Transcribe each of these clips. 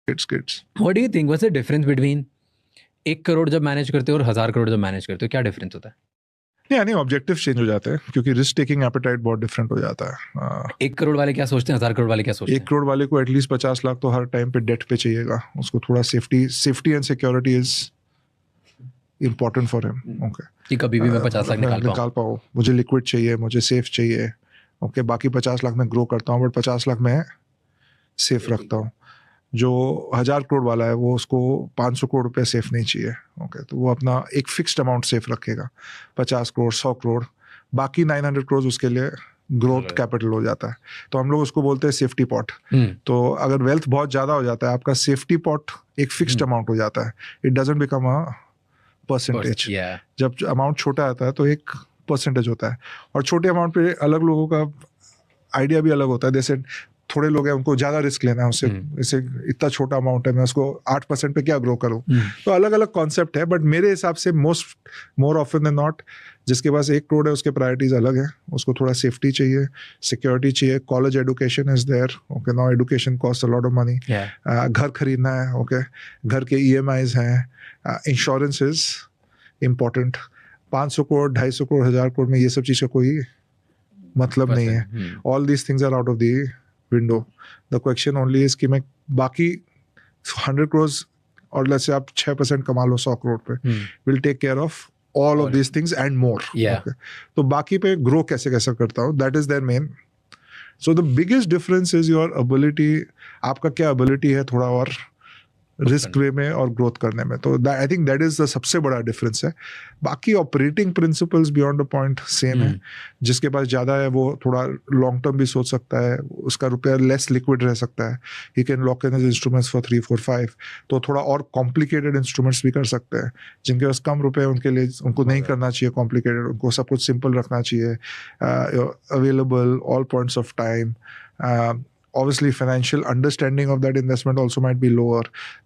Kids what do you think what's the difference between 1 crore जब manage करते हो और 1000 करोड़ जब मैनेज करते हो, क्या डिफरेंस होता है? नहीं, ऑब्जेक्टिव चेंज हो जाते हैं क्योंकि रिस्क टेकिंग एपेटाइट बहुत डिफरेंट हो जाता है। 1 करोड़ वाले क्या सोचते हैं, 1000 करोड़ वाले क्या सोचते 1 करोड़ वाले को एटलीस्ट 50 लाख तो हर टाइम पे डेट पे चाहिएगा, उसको थोड़ा safety and security is important for him. Okay, कि कभी भी मैं 50 लाख निकाल पाऊँ, मुझे लिक्विड चाहिए, मुझे सेफ चाहिए। ओके, बाकी 50 लाख में ग्रो करता हूँ बट 50 लाख में सेफ रखता हूँ। जो 1000 करोड़ वाला है वो उसको 500 करोड़ रुपए सेफ नहीं चाहिए। ओके, तो वो अपना एक फिक्स्ड अमाउंट सेफ रखेगा, 50 करोड़ 100 करोड़, बाकी 900 करोड़ उसके लिए ग्रोथ कैपिटल हो जाता है। तो हम लोग उसको बोलते हैं सेफ्टी पॉट। तो अगर वेल्थ बहुत ज़्यादा हो जाता है, आपका सेफ्टी पॉट एक फिक्स्ड अमाउंट हो जाता है, it doesn't become a percentage. जब अमाउंट छोटा आता है तो एक परसेंटेज होता है, और छोटे अमाउंट पे अलग लोगों का आइडिया भी अलग होता है। जैसे थोड़े लोग हैं उनको ज़्यादा रिस्क लेना है, उससे इसे इतना छोटा अमाउंट है, मैं उसको 8% पे क्या ग्रो करूँ। तो अलग अलग कॉन्सेप्ट है, बट मेरे हिसाब से मोर ऑफन देन नॉट जिसके पास 1 करोड़ है उसके प्रायोरिटीज अलग है। उसको थोड़ा सेफ्टी चाहिए, सिक्योरिटी चाहिए, college education is there. Okay, now education cost a lot of money. घर खरीदना है, ओके, घर के EMIs हैं, insurance is important. 500 crore 250 crore 1000 crore में ये सब चीज़ का कोई मतलब नहीं है। All these things are out of the window. The question only is कि मैं बाकी 100 करोड़ और लेट्स से आप 6% कमा लो 100 करोड़ पे, will take care of all of these things and more. तो बाकी पे ग्रो कैसे कैसे करता हूँ, that is their main. So the biggest difference is your ability, आपका क्या एबिलिटी है थोड़ा और रिस्क वे में और ग्रोथ करने में। तो I think that is the सबसे बड़ा डिफरेंस है। बाकी operating principles beyond the point same है। जिसके पास ज़्यादा है वो थोड़ा लॉन्ग टर्म भी सोच सकता है, उसका रुपया लेस लिक्विड रह सकता है, he can lock in his instruments for 3 4 5। तो थोड़ा और कॉम्प्लिकेटेड इंस्ट्रूमेंट्स भी कर सकते हैं। जिनके पास कम रुपए उनके लिए उनको नहीं करना चाहिए कॉम्प्लिकेटेड, उनको सब कुछ सिंपल रखना चाहिए, available all points of time. Obviously financial understanding of that investment also might be lower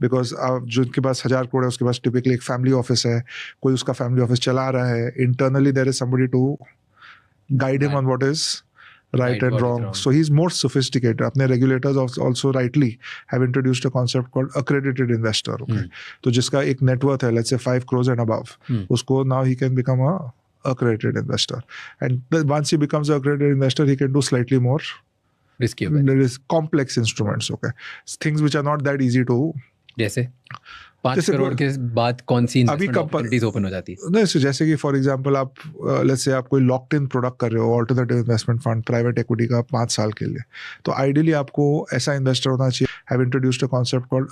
because जिनके पास 1000 करोड़ है उसके पास typically एक family office है, कोई उसका family office चला रहा है, internally there is somebody to guide him on what is right and wrong. So he's more sophisticated. अपने regulators also rightly have introduced a concept called accredited investor. Okay, तो जिसका एक net worth है let's say 5 crores and above, उसको now he can become a accredited investor, and once he becomes an accredited investor he can do slightly more risky. There is complex instruments, okay, things which are not that easy to. जैसे 5 करोड़ के बाद कौन सी investment opportunities open हो जाती है? नहीं, जैसे कि फॉर एग्जांपल आप लेट्स से आप कोई लॉक्ड इन प्रोडक्ट कर रहे हो, alternative investment fund private equity का 5 साल के लिए, तो आइडियली आपको ऐसा इन्वेस्टर होना चाहिए। Have introduced a concept called